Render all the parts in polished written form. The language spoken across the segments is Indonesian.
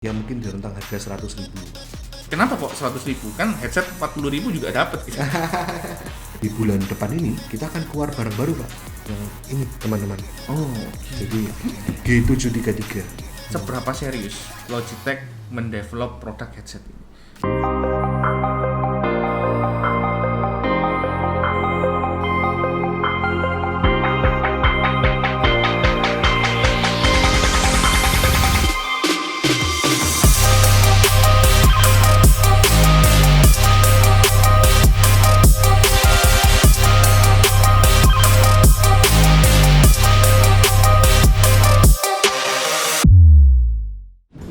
yang mungkin di rentang harga 100.000. Kenapa kok 100.000? Kan headset 40.000 juga dapat gitu. Di bulan depan ini kita akan keluar barang baru, Pak. Yang ini teman-teman. Oh, Jadi G733. seberapa serius Logitech mendevelop produk headset ini?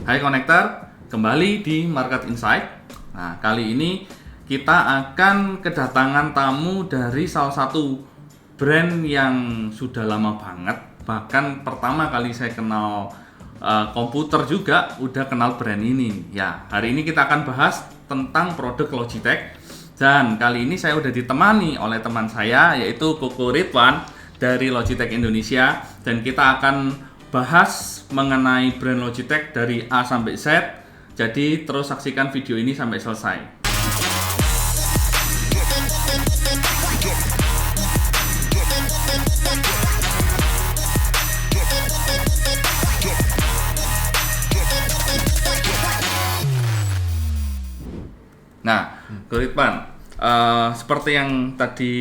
Hai Connector, kembali di Market Insight. Nah, kali ini kita akan kedatangan tamu dari salah satu brand yang sudah lama banget. Bahkan pertama kali saya kenal komputer juga udah kenal brand ini. Ya, hari ini kita akan bahas tentang produk Logitech. Dan kali ini saya udah ditemani oleh teman saya yaitu Koko Ridwan dari Logitech Indonesia, dan kita akan bahas mengenai brand Logitech dari A sampai Z. Jadi terus saksikan video ini sampai selesai. Nah, Ridwan, seperti yang tadi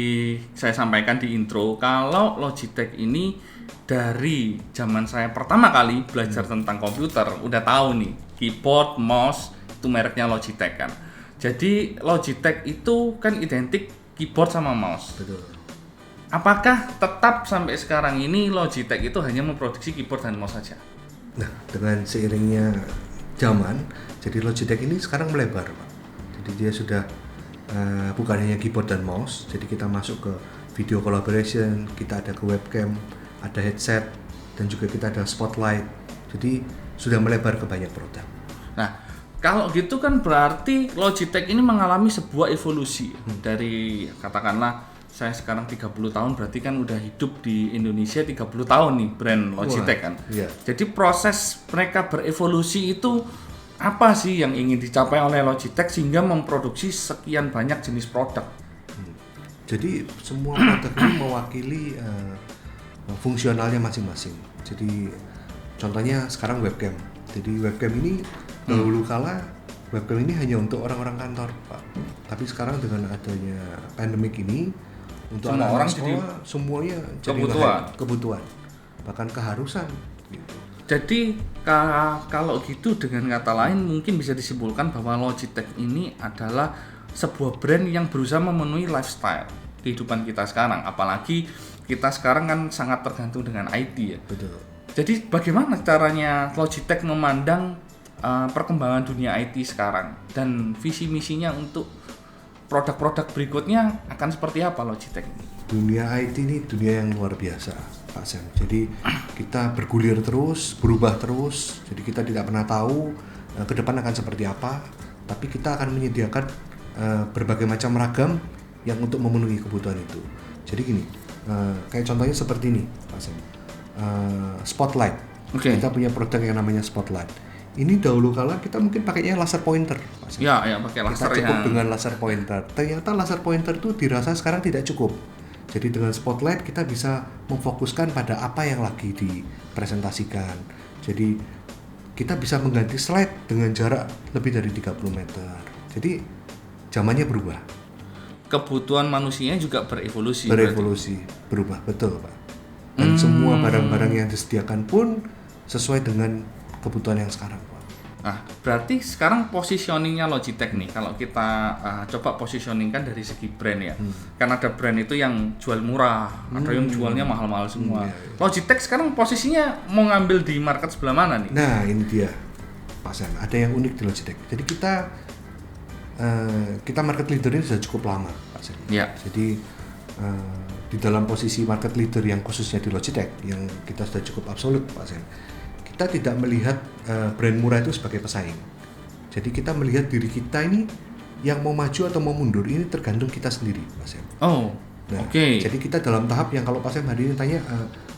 saya sampaikan di intro, kalau Logitech ini dari zaman saya pertama kali belajar tentang komputer udah tahu nih, keyboard, mouse itu mereknya Logitech kan. Jadi Logitech itu kan identik keyboard sama mouse. Betul. Apakah tetap sampai sekarang ini Logitech itu hanya memproduksi keyboard dan mouse saja? Nah, dengan seiringnya zaman, jadi Logitech ini sekarang melebar, Pak. Jadi dia sudah bukan hanya keyboard dan mouse, jadi kita masuk ke video collaboration, kita ada ke webcam, ada headset, dan juga kita ada spotlight. Jadi sudah melebar ke banyak produk. Nah, kalau gitu kan berarti Logitech ini mengalami sebuah evolusi dari, katakanlah saya sekarang 30 tahun, berarti kan udah hidup di Indonesia 30 tahun nih brand Logitech kan. Iya. Jadi proses mereka berevolusi itu apa sih yang ingin dicapai oleh Logitech sehingga memproduksi sekian banyak jenis produk? Jadi semua produk ini mewakili fungsionalnya masing-masing. Jadi contohnya sekarang webcam. Jadi webcam ini dahulu kala webcam ini hanya untuk orang-orang kantor, Pak. Tapi sekarang dengan adanya pandemik ini untuk Semua anak-anak orang sekolah semuanya jadi kebutuhan, bahkan keharusan gitu. Jadi kalau gitu dengan kata lain mungkin bisa disimpulkan bahwa Logitech ini adalah sebuah brand yang berusaha memenuhi lifestyle kehidupan kita sekarang, apalagi kita sekarang kan sangat tergantung dengan IT ya. Betul. Jadi bagaimana caranya Logitech memandang perkembangan dunia IT sekarang, dan visi misinya untuk produk-produk berikutnya akan seperti apa Logitech ini? Dunia IT ini dunia yang luar biasa, Pak Sam. Jadi kita bergulir terus, berubah terus. Jadi kita tidak pernah tahu ke depan akan seperti apa. Tapi kita akan menyediakan berbagai macam ragam yang untuk memenuhi kebutuhan itu. Jadi gini, kayak contohnya seperti ini, Pak Sam. Spotlight. Oke. Kita punya produk yang namanya Spotlight. Ini dahulu kala kita mungkin pakainya laser pointer, Pak Sam. Ya, pakai laser Kita cukup yang dengan laser pointer. Ternyata laser pointer itu dirasa sekarang tidak cukup. Jadi dengan spotlight kita bisa memfokuskan pada apa yang lagi dipresentasikan. Jadi kita bisa mengganti slide dengan jarak lebih dari 30 meter. Jadi zamannya berubah. kebutuhan manusianya juga berevolusi. Berevolusi, berubah, betul, Pak. Dan semua barang-barang yang disediakan pun sesuai dengan kebutuhan yang sekarang, Pak. Nah, berarti sekarang positioningnya Logitech nih, kalau kita coba positioningkan dari segi brand ya, kan ada brand itu yang jual murah, ada yang jualnya mahal-mahal semua. Logitech sekarang posisinya mau ngambil di market sebelah mana nih? Nah, ini dia, Pak Sam. Ada yang unik di Logitech. Jadi kita market leader ini sudah cukup lama, Pak Sam. Ya. Jadi di dalam posisi market leader yang khususnya di Logitech, yang kita sudah cukup absolut, Pak Sam. Kita tidak melihat brand murah itu sebagai pesaing. Jadi kita melihat diri kita ini yang mau maju atau mau mundur ini tergantung kita sendiri, Pak Sam. Oh, Nah, oke. jadi kita dalam tahap yang kalau Pak Sam hari ini tanya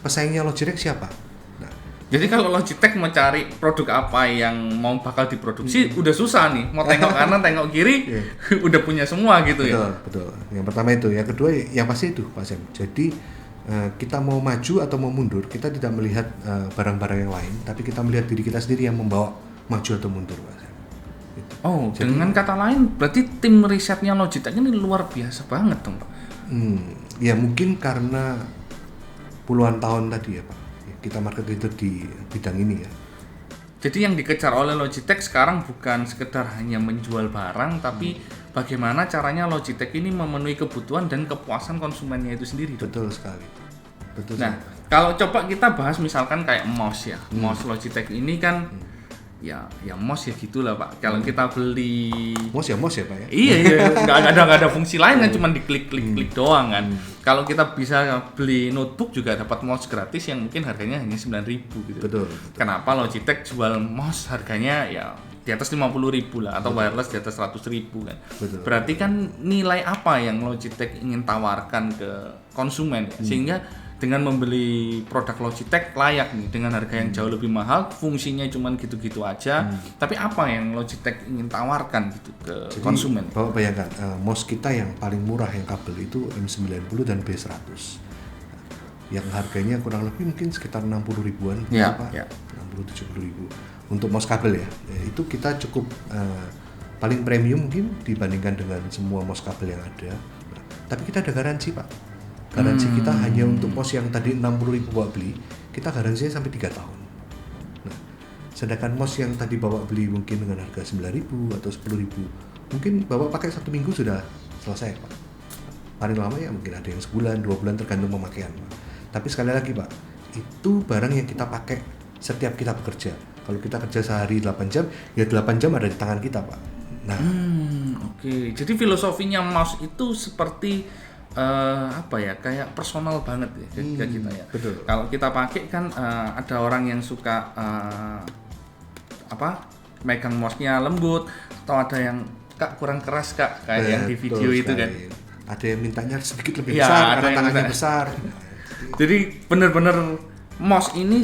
pesaingnya Logitech siapa? Nah, Jadi kalau Logitech mau cari produk apa yang mau bakal diproduksi udah susah nih. Mau tengok kanan, tengok kiri, udah punya semua gitu betul, ya. Betul. Yang pertama itu, yang kedua yang pasti itu Pak Sam. Jadi kita mau maju atau mau mundur, kita tidak melihat barang-barang yang lain, tapi kita melihat diri kita sendiri yang membawa maju atau mundur Pak Sam. Gitu. Oh, jadi, dengan kata lain berarti tim risetnya Logitech ini luar biasa banget dong Pak. Ya mungkin karena puluhan tahun tadi ya Pak. Kita market leader di bidang ini ya. Jadi yang dikejar oleh Logitech sekarang bukan sekedar hanya menjual barang, tapi bagaimana caranya Logitech ini memenuhi kebutuhan dan kepuasan konsumennya itu sendiri. Betul sekali. Nah, kalau coba kita bahas misalkan kayak mouse ya, mouse Logitech ini kan ya mouse ya gitulah Pak. Kalau kita beli mouse ya Pak ya. Iya, nggak ada fungsi lain kan, cuma diklik doang kan. Kalau kita bisa beli notebook juga dapat mouse gratis yang mungkin harganya hanya 9.000 gitu. Betul. Kenapa Logitech jual mouse harganya ya di atas 50.000 lah, atau wireless di atas 100.000 kan. Betul. Berarti kan nilai apa yang Logitech ingin tawarkan ke konsumen ya? Sehingga dengan membeli produk Logitech layak nih dengan harga yang jauh lebih mahal, fungsinya cuman gitu-gitu aja. Tapi apa yang Logitech ingin tawarkan gitu ke konsumen? Bapak bayangkan mouse kita yang paling murah yang kabel itu M90 dan B100. Yang harganya kurang lebih mungkin sekitar 60 ribuan ya, Pak. Ya. 60-70 ribu untuk mouse kabel ya. Itu kita cukup paling premium mungkin dibandingkan dengan semua mouse kabel yang ada. Nah, tapi kita ada garansi Pak. Garansi kita hanya untuk mouse yang tadi 60.000 Bapak beli, kita garansinya sampai 3 tahun. Nah, sedangkan mouse yang tadi Bapak beli mungkin dengan harga 9.000 atau 10.000, mungkin Bapak pakai 1 minggu sudah selesai Pak. Paling lama ya mungkin ada yang sebulan, 2 bulan tergantung pemakaian Pak. Tapi sekali lagi Pak, itu barang yang kita pakai setiap kita bekerja. Kalau kita kerja sehari 8 jam, ya 8 jam ada di tangan kita Pak. Nah, Oke. Jadi filosofinya mouse itu seperti apa ya, kayak personal banget ya ke kita ya. Betul. Kalau kita pakai kan ada orang yang suka megang mouse-nya lembut, atau ada yang Kak kurang keras Kak, kayak yang di video itu kan. Ada yang mintanya sedikit lebih Ya, besar ada karena yang tangannya minta besar. Jadi benar-benar mouse ini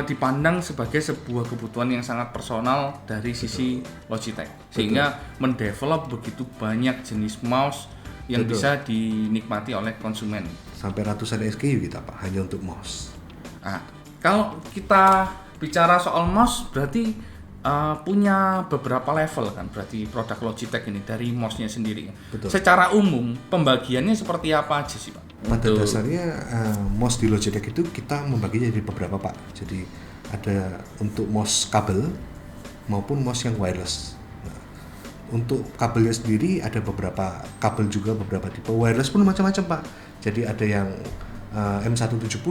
dipandang sebagai sebuah kebutuhan yang sangat personal dari sisi Logitech, sehingga mendevelop begitu banyak jenis mouse yang bisa dinikmati oleh konsumen. Sampai ratusan SKU kita Pak, hanya untuk mouse. Nah, kalau kita bicara soal mouse berarti punya beberapa level kan, berarti produk Logitech ini dari mouse-nya sendiri. Betul. Secara umum pembagiannya seperti apa aja sih Pak? Pada dasarnya mouse di Logitech itu kita membaginya jadi beberapa Pak. Jadi ada untuk mouse kabel maupun mouse yang wireless. Untuk kabelnya sendiri ada beberapa kabel juga, beberapa tipe. Wireless pun macam-macam Pak. Jadi ada yang M170,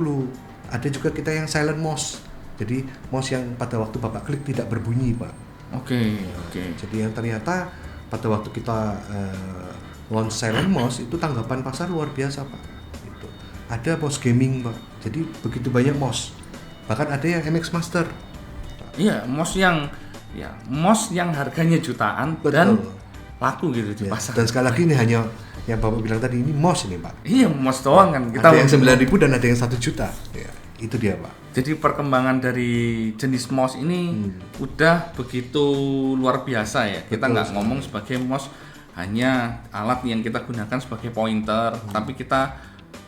ada juga kita yang silent mouse. Jadi mouse yang pada waktu Bapak klik tidak berbunyi Pak. Oke. Jadi yang ternyata pada waktu kita launch silent mouse itu tanggapan pasar luar biasa Pak. Gitu. Ada mouse gaming Pak. Jadi begitu banyak mouse. Bahkan ada yang MX Master. Iya, mouse yang harganya jutaan. Betul. Dan laku gitu di pasar. Dan sekali lagi ini hanya yang Bapak bilang tadi, ini mouse ini Pak. Iya, mouse doang kan. Kita ada yang 9.000 dan ada yang 1 juta. Ya, itu dia Pak. Jadi perkembangan dari jenis mouse ini udah begitu luar biasa ya. Kita nggak ngomong sebagai mouse hanya alat yang kita gunakan sebagai pointer, tapi kita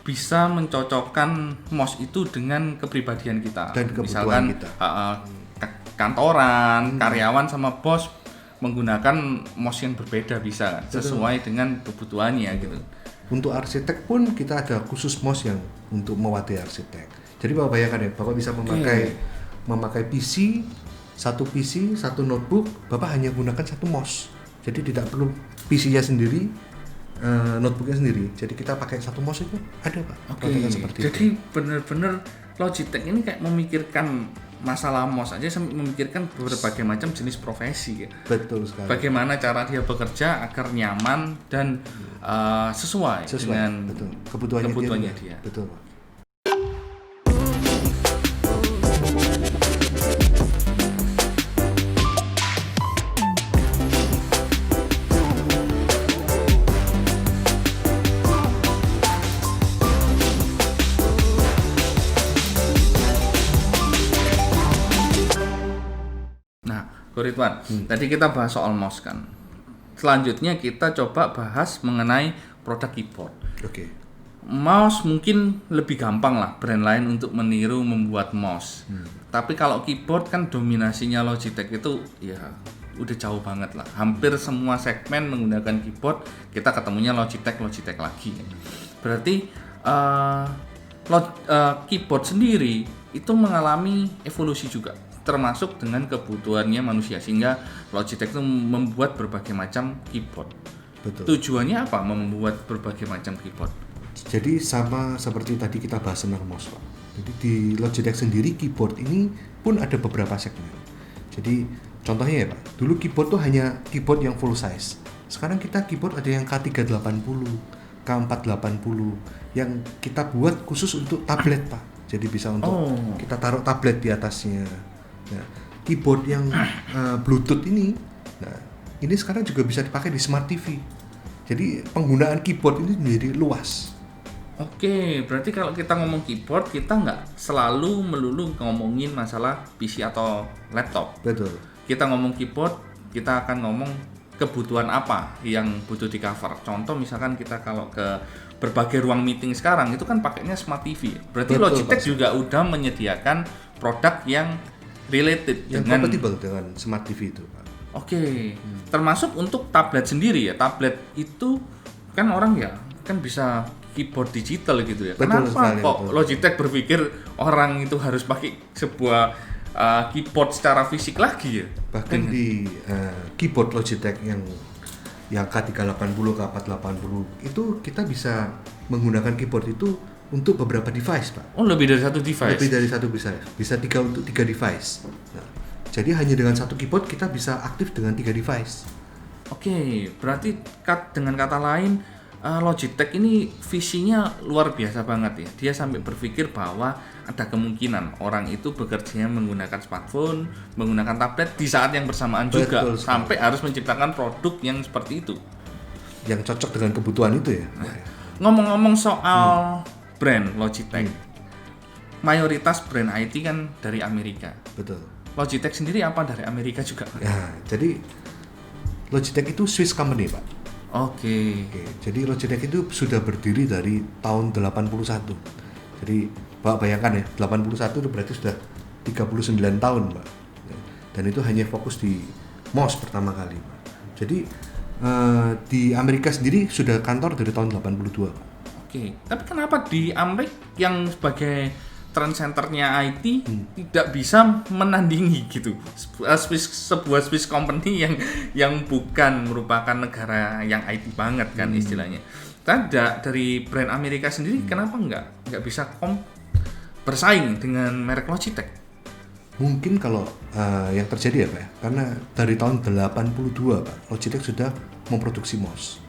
bisa mencocokkan mouse itu dengan kepribadian kita. Dan kebutuhan misalkan kita. Kantoran, karyawan sama bos menggunakan mouse yang berbeda bisa sesuai dengan kebutuhannya gitu. Untuk arsitek pun kita ada khusus mouse yang untuk mewakili arsitek. Jadi Bapak bayangkan ya, Bapak bisa memakai PC, satu notebook, Bapak hanya gunakan satu mouse. Jadi tidak perlu PC-nya sendiri, notebooknya sendiri. Jadi kita pakai satu mouse itu ada Pak. Jadi benar-benar Logitech ini kayak memikirkan masalah mouse aja sampai memikirkan berbagai macam jenis profesi ya. Betul sekali. Bagaimana cara dia bekerja agar nyaman dan sesuai dengan kebutuhannya dia. Betul Pak. Ridwan. Tadi kita bahas soal mouse kan. Selanjutnya kita coba bahas mengenai produk keyboard. Oke. Mouse mungkin lebih gampang lah brand lain untuk meniru membuat mouse. Tapi kalau keyboard kan dominasinya Logitech itu ya udah jauh banget lah. Hampir semua segmen menggunakan keyboard, kita ketemunya Logitech lagi. Berarti keyboard sendiri itu mengalami evolusi juga, termasuk dengan kebutuhannya manusia, sehingga Logitech itu membuat berbagai macam keyboard. Betul. Tujuannya apa membuat berbagai macam keyboard? Jadi sama seperti tadi kita bahas tentang mouse, Pak. Jadi di Logitech sendiri keyboard ini pun ada beberapa segmen. Jadi contohnya ya Pak, dulu keyboard tuh hanya keyboard yang full size. Sekarang kita keyboard ada yang K380, K480 yang kita buat khusus untuk tablet Pak. Jadi bisa untuk kita taruh tablet di atasnya. Nah, keyboard yang Bluetooth ini, nah ini sekarang juga bisa dipakai di Smart TV. Jadi penggunaan keyboard ini menjadi luas. Oke, berarti kalau kita ngomong keyboard, kita nggak selalu melulu ngomongin masalah PC atau laptop. Betul. Kita ngomong keyboard, kita akan ngomong kebutuhan apa yang butuh di cover. Contoh misalkan kita kalau ke berbagai ruang meeting sekarang, itu kan pakainya Smart TV. Berarti Betul, Logitech Pak. juga udah menyediakan produk yang related Yang dengan kompatibel dengan Smart TV itu Pak. Oke, termasuk untuk tablet sendiri ya. Tablet itu kan orang ya kan bisa keyboard digital gitu ya. Betul Kenapa sekali, kok betul. Logitech berpikir orang itu harus pakai sebuah keyboard secara fisik lagi ya? Bahkan di keyboard Logitech yang K380, K480 itu kita bisa menggunakan keyboard itu untuk beberapa device Pak. Oh, lebih dari satu device. Lebih dari satu bisa 3 untuk 3 device. Nah, jadi hanya dengan satu keyboard kita bisa aktif dengan 3 device. Oke, berarti dengan kata lain Logitech ini visinya luar biasa banget ya. Dia sampai berpikir bahwa ada kemungkinan orang itu bekerjanya menggunakan smartphone, menggunakan tablet di saat yang bersamaan juga. Betul sekali. Sampai harus menciptakan produk yang seperti itu. Yang cocok dengan kebutuhan itu ya. Ngomong-ngomong soal brand Logitech, mayoritas brand IT kan dari Amerika. Betul. Logitech sendiri apa dari Amerika juga? Nah, jadi Logitech itu Swiss company Pak. Oke. Oke, jadi Logitech itu sudah berdiri dari tahun 81. Jadi Bapak bayangkan ya, 81 itu berarti sudah 39 tahun, Pak. Dan itu hanya fokus di mouse pertama kali, Pak. Jadi di Amerika sendiri sudah kantor dari tahun 82, Pak. Oke. Tapi kenapa di Amerika yang sebagai trend centernya IT tidak bisa menandingi gitu sebuah Swiss company yang bukan merupakan negara yang IT banget kan istilahnya. Tidak dari brand Amerika sendiri kenapa nggak bisa bersaing dengan merek Logitech? Mungkin kalau yang terjadi ya Pak ya, karena dari tahun 82 Pak, Logitech sudah memproduksi mouse.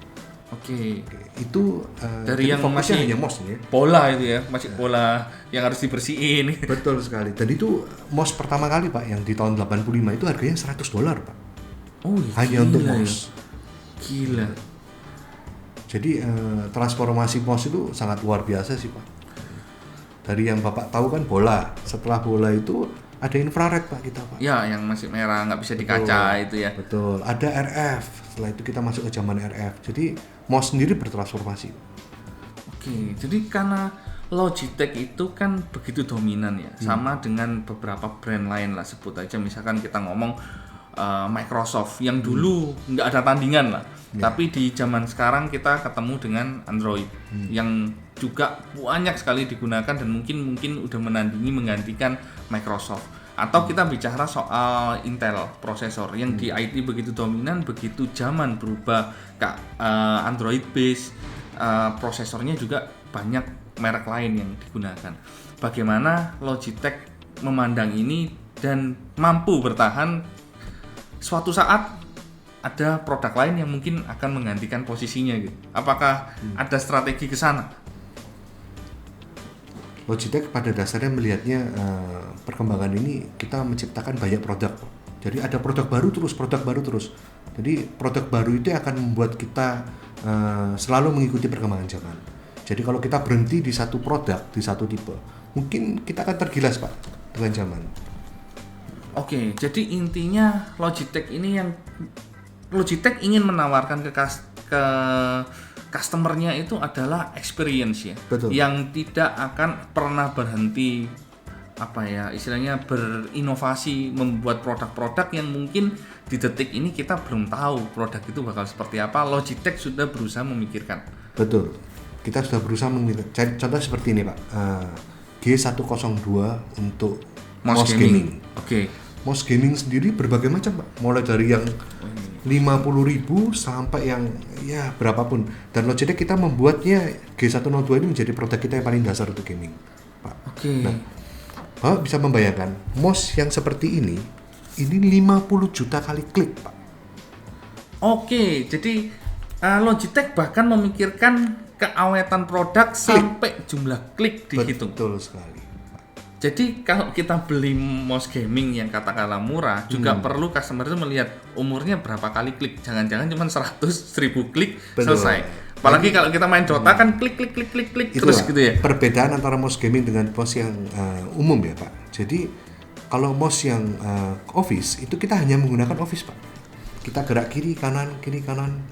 Oke. Itu Dari yang fokusnya masih hanya mouse ya. bola itu ya, masih bola yang harus dibersihin. Betul sekali. Dan itu mouse pertama kali Pak yang di tahun 85 itu harganya $100 Pak. Oh, Hanya untuk gila ya. mouse. Gila. Jadi transformasi mouse itu sangat luar biasa sih Pak. Dari yang Bapak tahu kan bola, setelah bola itu ada infrared Pak kita Pak. Ya, yang masih merah nggak bisa dikaca itu ya. Betul. Ada RF. Setelah itu kita masuk ke zaman RF. Jadi mouse sendiri bertransformasi. Oke, jadi karena Logitech itu kan begitu dominan ya, sama dengan beberapa brand lain lah, sebut aja misalkan kita ngomong Microsoft yang dulu nggak ada tandingan lah, tapi di zaman sekarang kita ketemu dengan Android yang juga banyak sekali digunakan dan mungkin udah menandingi menggantikan Microsoft. Atau kita bicara soal Intel prosesor yang di IT begitu dominan, begitu zaman berubah ke Android base, prosesornya juga banyak merek lain yang digunakan. Bagaimana Logitech memandang ini dan mampu bertahan suatu saat ada produk lain yang mungkin akan menggantikan posisinya gitu. Apakah ada strategi ke sana? Logitech pada dasarnya melihatnya perkembangan ini kita menciptakan banyak produk. Jadi ada produk baru terus. Jadi produk baru itu akan membuat kita selalu mengikuti perkembangan zaman. Jadi kalau kita berhenti di satu produk, di satu tipe, mungkin kita akan tergilas Pak dengan zaman. Oke, jadi intinya Logitech ingin menawarkan ke customernya itu adalah experience ya, Betul. yang tidak akan pernah berhenti istilahnya berinovasi, membuat produk-produk yang mungkin di detik ini kita belum tahu produk itu bakal seperti apa. Logitech sudah berusaha memikirkan. Betul. Kita sudah berusaha memikirkan. Contoh seperti ini Pak, G102 untuk mouse gaming. Oke. Mouse gaming sendiri berbagai macam Pak, mulai dari yang 50.000 sampai yang ya berapapun. Dan Logitech kita membuatnya G102 ini menjadi produk kita yang paling dasar untuk gaming, Pak. Oke. Nah, Bapak bisa membayangkan mouse yang seperti ini 50 juta kali klik, Pak. Oke, jadi Logitech bahkan memikirkan keawetan produk sampai jumlah klik dihitung. Betul sekali. Jadi kalau kita beli mouse gaming yang katakanlah murah, juga perlu customer itu melihat umurnya berapa kali klik. Jangan-jangan cuma 100.000 klik selesai. Apalagi kalau kita main Dota kan klik terus gitu ya. Perbedaan antara mouse gaming dengan mouse yang umum ya Pak. Jadi kalau mouse yang office itu kita hanya menggunakan office Pak. Kita gerak kiri kanan.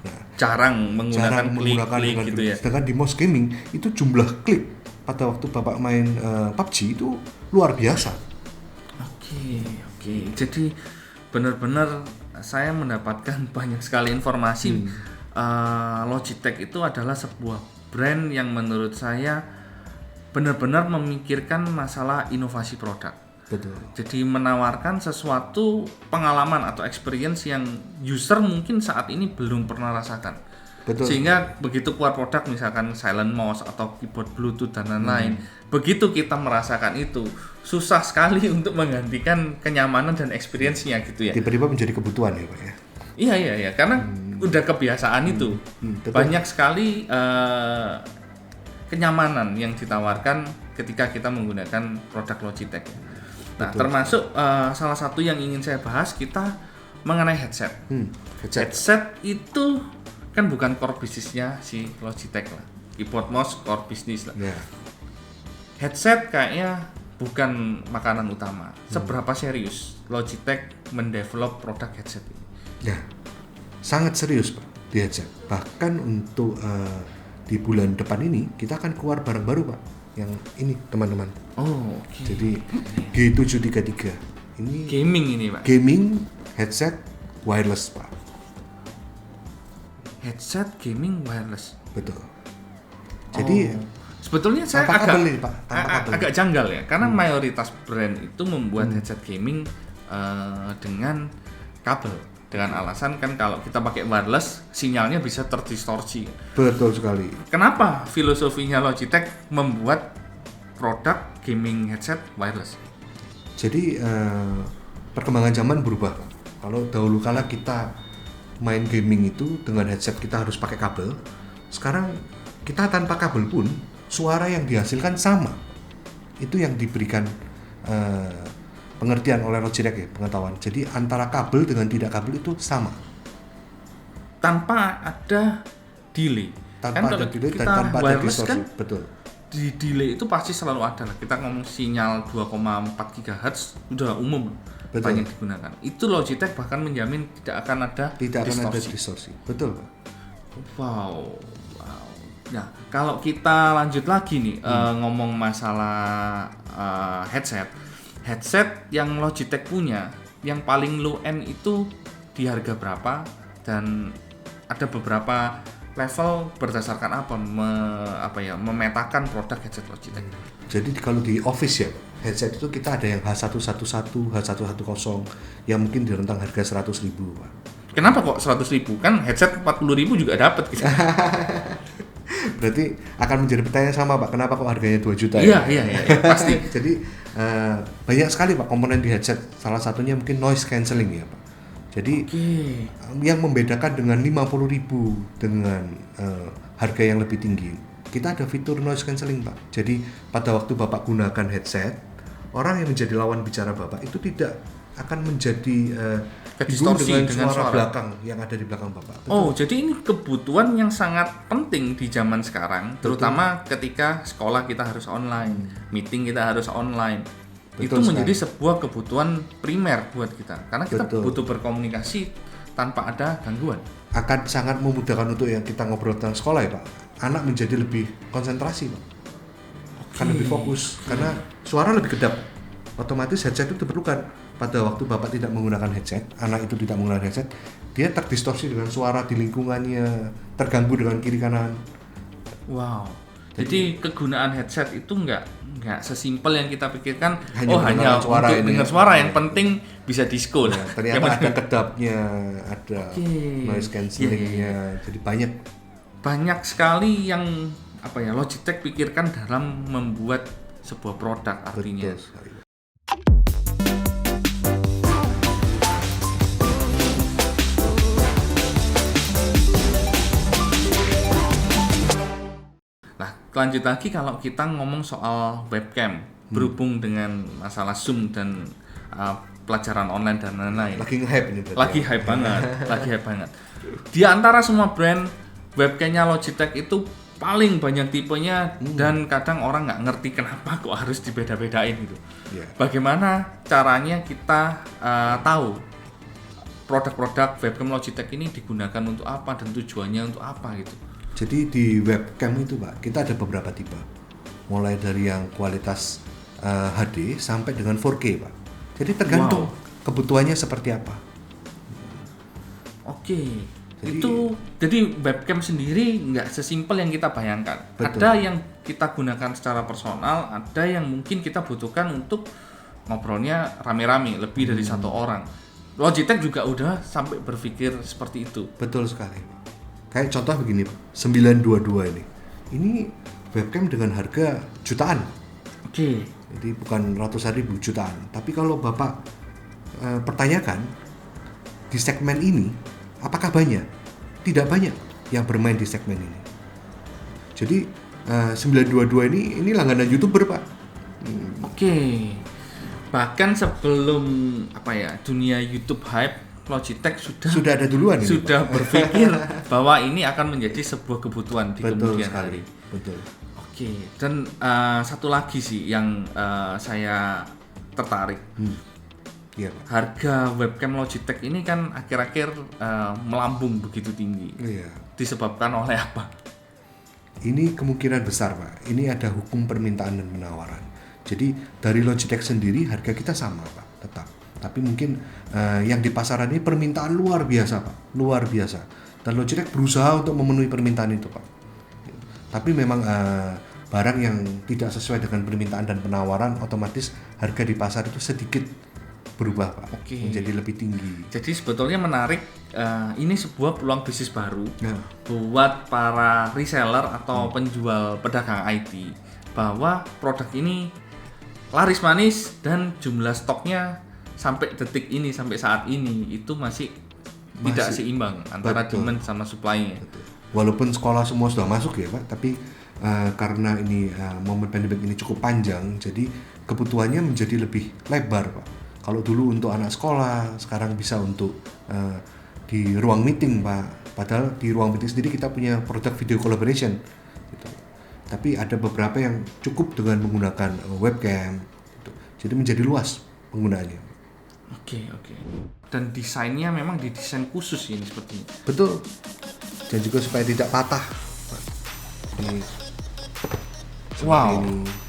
Nah, jarang menggunakan klik gitu ya. Sedangkan di mouse gaming itu jumlah klik pada waktu Bapak main PUBG itu luar biasa. Oke. Jadi benar-benar saya mendapatkan banyak sekali informasi. Logitech itu adalah sebuah brand yang menurut saya benar-benar memikirkan masalah inovasi produk. Betul. Jadi menawarkan sesuatu pengalaman atau experience yang user mungkin saat ini belum pernah rasakan. Betul. Sehingga begitu keluar produk misalkan silent mouse atau keyboard bluetooth dan lain-lain, begitu kita merasakan itu susah sekali untuk menggantikan kenyamanan dan experience-nya gitu ya. Tiba-tiba menjadi kebutuhan ya Pak ya. Iya, karena udah kebiasaan itu. Banyak sekali kenyamanan yang ditawarkan ketika kita menggunakan produk Logitech. Nah, termasuk salah satu yang ingin saya bahas kita mengenai headset. Headset itu kan bukan core bisnisnya si Logitech lah. Keyboard mouse core bisnis lah. Yeah. Headset kayaknya bukan makanan utama. Seberapa serius Logitech mendevelop produk headset ini? Ya, sangat serius Pak di headset. Bahkan untuk di bulan depan ini kita akan keluar barang baru Pak. Yang ini teman-teman. Oh, oke. Jadi G733 ini gaming ini Pak. Gaming headset wireless Pak. Headset gaming wireless. Betul. Jadi sebetulnya saya agak janggal ya, karena mayoritas brand itu membuat headset gaming dengan kabel, dengan alasan kan kalau kita pakai wireless sinyalnya bisa terdistorsi. Betul sekali. Kenapa filosofinya Logitech membuat produk gaming headset wireless? Jadi perkembangan zaman berubah. Kalau dahulu kala kita main gaming itu dengan headset kita harus pakai kabel, sekarang kita tanpa kabel pun suara yang dihasilkan sama. Itu yang diberikan pengertian oleh Logitech ya, pengetahuan. Jadi antara kabel dengan tidak kabel itu sama. Tanpa ada delay. Tanpa ada delay dan tanpa ada distorsi. Kan, betul. Di delay itu pasti selalu ada lah. Kita ngomong sinyal 2,4 GHz udah umum. Betul. Banyak digunakan. Itu Logitech bahkan menjamin tidak akan ada distorsi. Betul, Pak. Wow. Nah, kalau kita lanjut lagi nih ngomong masalah headset yang Logitech punya, yang paling low end itu di harga berapa dan ada beberapa level berdasarkan memetakan produk headset Logitech. Jadi kalau di office ya, headset itu kita ada yang H111, H110 yang mungkin di rentang harga 100.000, Pak. Kenapa kok 100.000? Kan headset 40.000 juga dapat gitu. Berarti akan menjadi pertanyaan sama Pak, kenapa kok harganya 2 juta Iya, pasti. Jadi banyak sekali Pak komponen di headset, salah satunya mungkin noise cancelling ya Pak. Jadi yang membedakan dengan 50.000 dengan harga yang lebih tinggi, kita ada fitur noise cancelling Pak. Jadi pada waktu Bapak gunakan headset, orang yang menjadi lawan bicara Bapak itu tidak akan menjadi distorsi dengan suara belakang yang ada di belakang Bapak. Betul? Oh, jadi ini kebutuhan yang sangat penting di zaman sekarang, terutama ketika sekolah kita harus online, meeting kita harus online. itu menjadi sebuah kebutuhan primer buat kita karena kita butuh berkomunikasi tanpa ada gangguan. Akan sangat memudahkan untuk yang kita ngobrol tentang sekolah ya Pak. Anak menjadi lebih konsentrasi Pak. Kan lebih fokus karena suara lebih kedap. Otomatis headset itu diperlukan. Pada waktu Bapak tidak menggunakan headset, anak itu tidak menggunakan headset, dia terdistorsi dengan suara di lingkungannya, terganggu dengan kiri kanan. Wow. Jadi kegunaan headset itu nggak sesimpel yang kita pikirkan. Hanya suara untuk dengar suara, yang penting bisa diskon. Ya, ternyata ada kedapnya, ada noise cancellingnya. Jadi banyak sekali yang Logitech pikirkan dalam membuat sebuah produk artinya. Betul. Lanjut lagi kalau kita ngomong soal webcam berhubung dengan masalah Zoom dan pelajaran online dan lain-lain. Lagi nge-hype ini berarti. Lagi hype banget. Di antara semua brand webcamnya Logitech itu paling banyak tipenya dan kadang orang nggak ngerti kenapa kok harus dibeda-bedain gitu. Yeah. Bagaimana caranya kita tahu produk-produk webcam Logitech ini digunakan untuk apa dan tujuannya untuk apa gitu. Jadi di webcam itu Pak, kita ada beberapa tipe. Mulai dari yang kualitas HD sampai dengan 4K Pak. Jadi tergantung kebutuhannya seperti apa. Oke. Jadi webcam sendiri nggak sesimpel yang kita bayangkan. Betul. Ada yang kita gunakan secara personal, ada yang mungkin kita butuhkan untuk ngobrolnya rame-rame, lebih dari satu orang. Logitech juga udah sampai berpikir seperti itu. Betul sekali. Kayak contoh begini, 922 ini. Ini webcam dengan harga jutaan. Oke. Jadi bukan ratusan ribu, jutaan. Tapi kalau Bapak pertanyakan di segmen ini, apakah banyak? Tidak banyak yang bermain di segmen ini. Jadi 922 ini langganan YouTuber Pak. Oke. Bahkan sebelum dunia YouTube hype, Logitech sudah ada duluan ini, sudah berpikir bahwa ini akan menjadi sebuah kebutuhan di kemudian hari. Betul. Oke, dan satu lagi sih yang saya tertarik. Iya, Pak. Harga webcam Logitech ini kan akhir-akhir melambung begitu tinggi. Iya. Disebabkan oleh apa? Ini kemungkinan besar Pak. Ini ada hukum permintaan dan penawaran. Jadi dari Logitech sendiri harga kita sama Pak, tetap. Tapi mungkin yang di pasaran ini permintaan luar biasa Pak, luar biasa. Dan Logitech berusaha untuk memenuhi permintaan itu Pak. Tapi memang barang yang tidak sesuai dengan permintaan dan penawaran, otomatis harga di pasar itu sedikit berubah Pak. Oke. Menjadi lebih tinggi. Jadi sebetulnya menarik, ini sebuah peluang bisnis baru buat para reseller atau penjual pedagang IT, bahwa produk ini laris manis dan jumlah stoknya sampai detik ini, sampai saat ini itu masih tidak seimbang antara demand sama supply-nya. Walaupun sekolah semua sudah masuk ya Pak, tapi karena ini momen pandemik ini cukup panjang, jadi kebutuhannya menjadi lebih lebar Pak. Kalau dulu untuk anak sekolah, sekarang bisa untuk di ruang meeting Pak. Padahal di ruang meeting sendiri kita punya produk video collaboration gitu. Tapi ada beberapa yang cukup dengan menggunakan webcam gitu. Jadi menjadi luas penggunaannya. Oke. Dan desainnya memang didesain khusus ini sepertinya. Betul. Dan juga supaya tidak patah. Ini. Ini.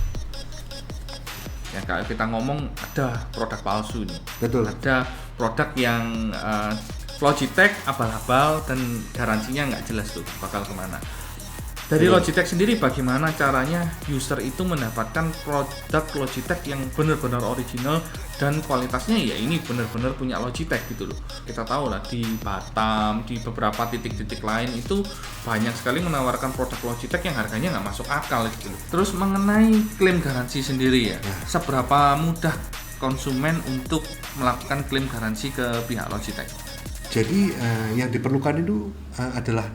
Ya kalau kita ngomong ada produk palsu nih. Betul. Ada produk yang Logitech abal-abal dan garansinya nggak jelas tuh bakal kemana. Dari Logitech sendiri bagaimana caranya user itu mendapatkan produk Logitech yang benar-benar original dan kualitasnya ya ini benar-benar punya Logitech gitu loh. Kita tahu lah di Batam, di beberapa titik-titik lain itu banyak sekali menawarkan produk Logitech yang harganya nggak masuk akal gitu loh. Terus mengenai klaim garansi sendiri ya, seberapa mudah konsumen untuk melakukan klaim garansi ke pihak Logitech? Jadi yang diperlukan itu adalah